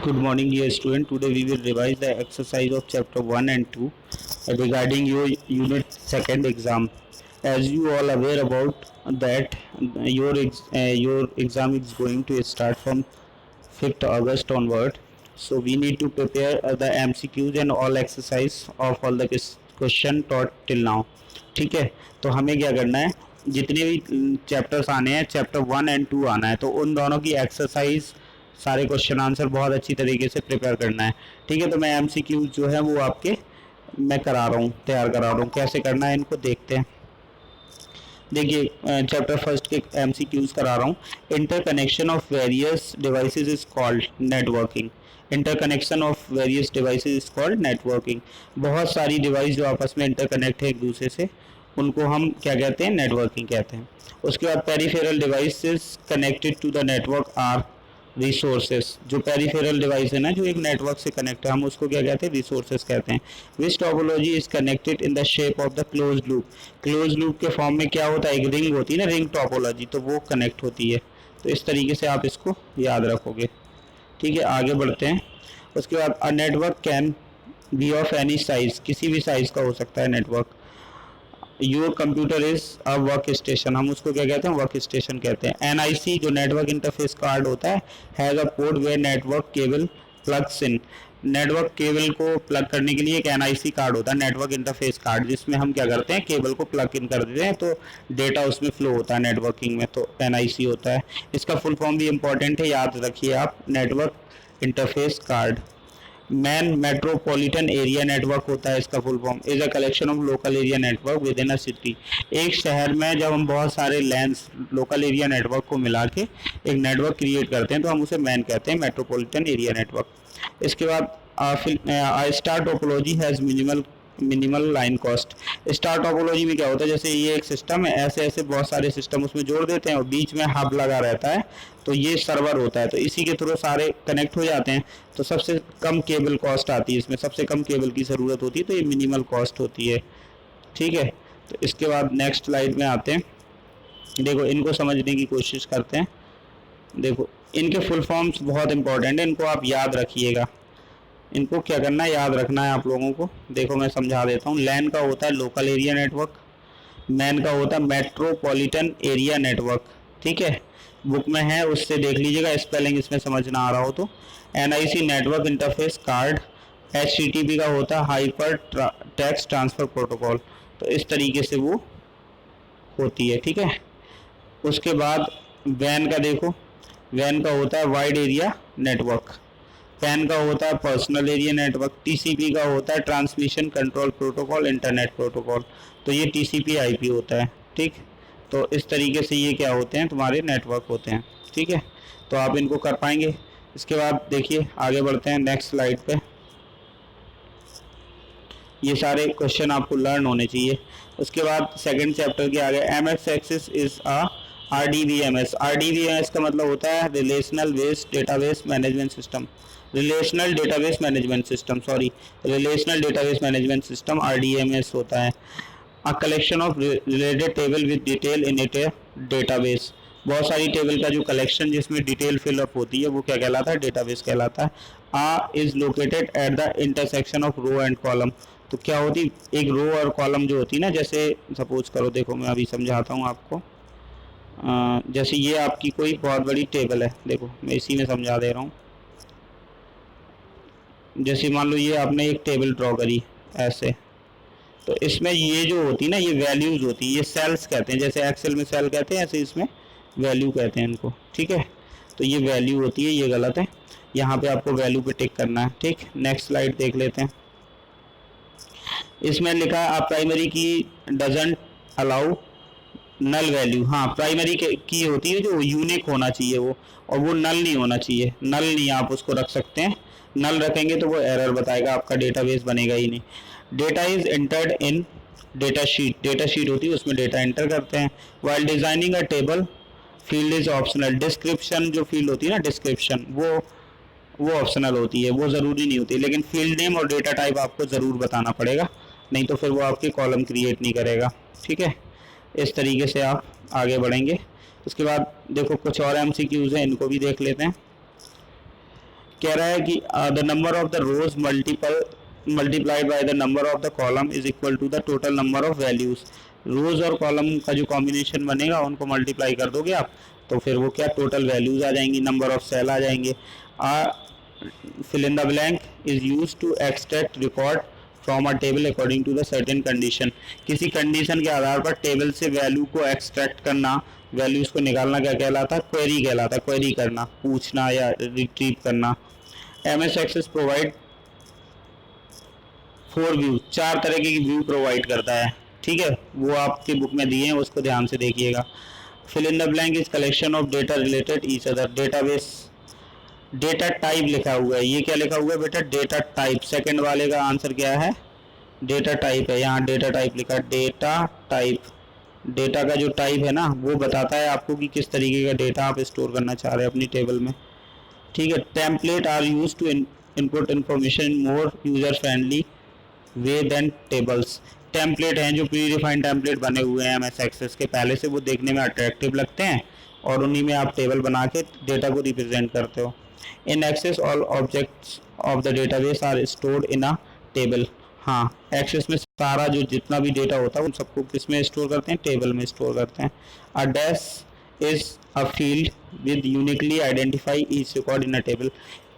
Good morning, dear student. Today we will revise the exercise of chapter 1 and 2 regarding your unit second exam. As you all aware about that, your exam is going to start from 5th August onward. So we need to prepare the MCQs and all exercise of all the question taught till now. ठीक है, तो हमें क्या करना है, जितने भी chapters आने हैं, चैप्टर 1 एंड 2 आना है, तो उन दोनों की एक्सरसाइज सारे क्वेश्चन आंसर बहुत अच्छी तरीके से प्रिपेयर करना है। ठीक है, तो मैं एमसीक्यूज जो है वो आपके मैं करा रहा हूँ, तैयार करा रहा हूँ। कैसे करना है इनको देखते हैं। देखिए, चैप्टर फर्स्ट के एमसीक्यूज करा रहा हूँ। Interconnection of various devices is called networking. Interconnection of various devices is called networking. बहुत सारी डिवाइस जो आपस में इंटरकनेक्ट है एक दूसरे से, उनको हम क्या कहते हैं, नेटवर्किंग कहते हैं। उसके बाद peripheral devices connected to the network are resources. जो पेरिफेरल डिवाइस है ना, जो एक नेटवर्क से कनेक्ट है, हम उसको क्या कहते हैं, रिसोर्सेस कहते हैं। Which topology is connected in the shape of the close loop. Close loop के फॉर्म में क्या होता है, एक रिंग होती है ना, रिंग टोपोलॉजी, तो वो कनेक्ट होती है। तो इस तरीके से आप इसको याद रखोगे। ठीक है, आगे बढ़ते हैं। उसके बाद a network can be of any size. किसी भी साइज का हो सकता है network. Your computer is a work station. हम उसको क्या कहते हैं, वर्क स्टेशन कहते हैं। एनआईसी जो नेटवर्क इंटरफेस कार्ड होता है, has a port where network cable plugs in. Network cable को प्लग करने के लिए एक एनआईसी कार्ड होता है, नेटवर्क इंटरफेस कार्ड, जिसमें हम क्या करते हैं, केबल को प्लग इन कर देते हैं, तो डेटा उसमें फ्लो होता है नेटवर्किंग में, तो एनआईसी होता है। इसका फुल फॉर्म भी इंपॉर्टेंट है, याद रखिए आप, network interface card. Man metropolitan area network होता है इसका full form. Is a collection of local area network with in a city. एक शहर में जब हम बहुत सारे लैंड्स लोकल एरिया नेटवर्क को मिला के एक नेटवर्क क्रिएट करते हैं, तो हम उसे मैन कहते हैं, मेट्रोपॉलिटन एरिया नेटवर्क। इसके बाद star topology has minimal line cost. Star topology में क्या होता है, जैसे ये एक सिस्टम है, ऐसे ऐसे बहुत सारे सिस्टम उसमें जोड़ देते हैं और बीच में हब लगा रहता है, तो ये सर्वर होता है, तो इसी के थ्रू सारे कनेक्ट हो जाते हैं। तो सबसे कम केबल कॉस्ट आती है इसमें, सबसे कम केबल की ज़रूरत होती है, तो ये मिनिमल कॉस्ट होती है। ठीक है, तो इसके बाद नेक्स्ट स्लाइड में आते हैं। देखो, इनको समझने की कोशिश करते हैं। देखो, इनके फुल फॉर्म्स बहुत इंपॉर्टेंट है, इनको आप याद रखिएगा। इनको क्या करना है, याद रखना है आप लोगों को। देखो, मैं समझा देता हूँ। लैन का होता है लोकल एरिया नेटवर्क, मैन का होता है मेट्रोपॉलिटन एरिया नेटवर्क। ठीक है, बुक में है, उससे देख लीजिएगा, स्पेलिंग इसमें समझ ना आ रहा हो तो। NIC network interface card. HTTP का होता है हाइपर टेक्स्ट ट्रांसफर प्रोटोकॉल। तो इस तरीके से वो होती है। ठीक है, उसके बाद वैन का देखो, वैन का होता है वाइड एरिया नेटवर्क। पैन का होता है पर्सनल एरिया नेटवर्क। टीसीपी का होता है transmission control protocol internet protocol. तो ये टीसीपी आईपी होता है। ठीक, तो इस तरीके से ये क्या होते हैं, तुम्हारे नेटवर्क होते हैं। ठीक है, तो आप इनको कर पाएंगे। इसके बाद देखिए, आगे बढ़ते हैं नेक्स्ट स्लाइड पे। ये सारे क्वेश्चन आपको लर्न होने चाहिए। उसके बाद सेकंड चैप्टर के आगे, एमएस एक्सेस इज अ आरडीवीएमएस। आरडीवीएमएस का मतलब होता है relational based database management system. Relational database management system, sorry, relational database management system RDMS होता है। A collection of related table with detail in it database. बहुत सारी टेबल का जो कलेक्शन जिसमें डिटेल फिलअप होती है, वो क्या कहलाता है, डेटाबेस कहलाता है। A is located at the intersection of row and column. तो क्या होती, एक रो और कॉलम जो होती है ना, जैसे सपोज करो, देखो मैं अभी समझाता हूँ आपको। जैसे ये आपकी कोई बहुत बड़ी टेबल है, देखो मैं इसी में समझा दे रहा हूँ। जैसे मान लो ये आपने एक टेबल ड्रॉ करी ऐसे, तो इसमें ये जो होती है ना, ये वैल्यूज़ होती है, ये सेल्स कहते हैं। जैसे एक्सेल में सेल कहते हैं, ऐसे इसमें वैल्यू कहते हैं इनको। ठीक है, तो ये वैल्यू होती है, ये गलत है, यहाँ पे आपको वैल्यू पे टिक करना है। ठीक, नेक्स्ट स्लाइड देख लेते हैं। इसमें लिखा है प्राइमरी की डजंट अलाउ नल वैल्यू। हाँ, प्राइमरी की होती है जो यूनिक होना चाहिए वो, और वो नल नहीं होना चाहिए। नल नहीं आप उसको रख सकते हैं, नल रखेंगे तो वो एरर बताएगा, आपका डेटाबेस बनेगा ही नहीं। Data is entered in data sheet. Data sheet होती है, उसमें डेटा एंटर करते हैं। While designing a table field is optional. Description जो फील्ड होती है ना, डिस्क्रिप्शन, वो ऑप्शनल होती है, वो ज़रूरी नहीं होती, लेकिन फील्ड नेम और डेटा टाइप आपको ज़रूर बताना पड़ेगा, नहीं तो फिर वो आपके कॉलम क्रिएट नहीं करेगा। ठीक है, इस तरीके से आप आगे बढ़ेंगे। उसके बाद देखो, कुछ और एमसीक्यूज़ हैं, इनको भी देख लेते हैं। कह रहा है कि the number of the rows multiplied by the number of the column is equal to the total number of values. Rows और कॉलम का जो कॉम्बिनेशन बनेगा उनको मल्टीप्लाई कर दोगे आप, तो फिर वो क्या टोटल वैल्यूज आ जाएंगी, नंबर ऑफ सेल आ जाएंगे। Fill in the blank is use to extract record from a table according to the certain condition. किसी कंडीशन के आधार पर टेबल से वैल्यू को एक्सट्रैक्ट करना, वैल्यूज को निकालना क्या कहलाता है? क्वेरी कहलाता है। क्वेरी करना, पूछना या रिट्रीव करना। एमएस एक्सेस प्रोवाइड 4 व्यू, 4 तरह के व्यू प्रोवाइड करता है, ठीक है, वो आपकी बुक में दिए हैं, उसको ध्यान से देखिएगा। Fill in the blank is collection of data related each other. Database, data type लिखा हुआ है, ये क्या लिखा हुआ है बेटा? Data type. सेकंड वाले का आंसर क्या है? डेटा टाइप है, यहाँ डेटा टाइप लिखा है। डेटा टाइप, डेटा का जो टाइप है ना वो बताता है आपको कि किस तरीके का डेटा आप स्टोर करना चाह रहे हैं अपनी टेबल में, ठीक है। Template are use to input information in more user friendly way than tables. Template हैं जो प्री डिफाइंड टेम्पलेट बने हुए हैं एमएस एक्सेस के, पहले से वो देखने में अट्रैक्टिव लगते हैं और उन्हीं में आप टेबल बना के डेटा को रिप्रेजेंट करते हो। In Access all objects of the database are stored in a table. हाँ, एक्सेस में सारा जो जितना भी डेटा होता है उन सबको किस में स्टोर करते हैं? टेबल में स्टोर करते हैं। A dash is a field with uniquely identify each record in a table.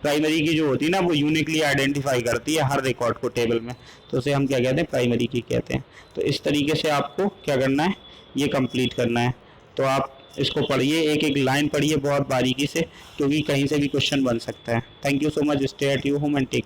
Primary की जो होती है ना वो यूनिकली आइडेंटिफाई करती है हर रिकॉर्ड को टेबल में, तो उसे हम क्या कहते हैं? प्राइमरी की कहते हैं। तो इस तरीके से आपको क्या करना है? ये कंप्लीट करना है। तो आप इसको पढ़िए, एक एक लाइन पढ़िए बहुत बारीकी से, क्योंकि कहीं से भी क्वेश्चन बन सकता है। Thank you so much. Stay at your home and take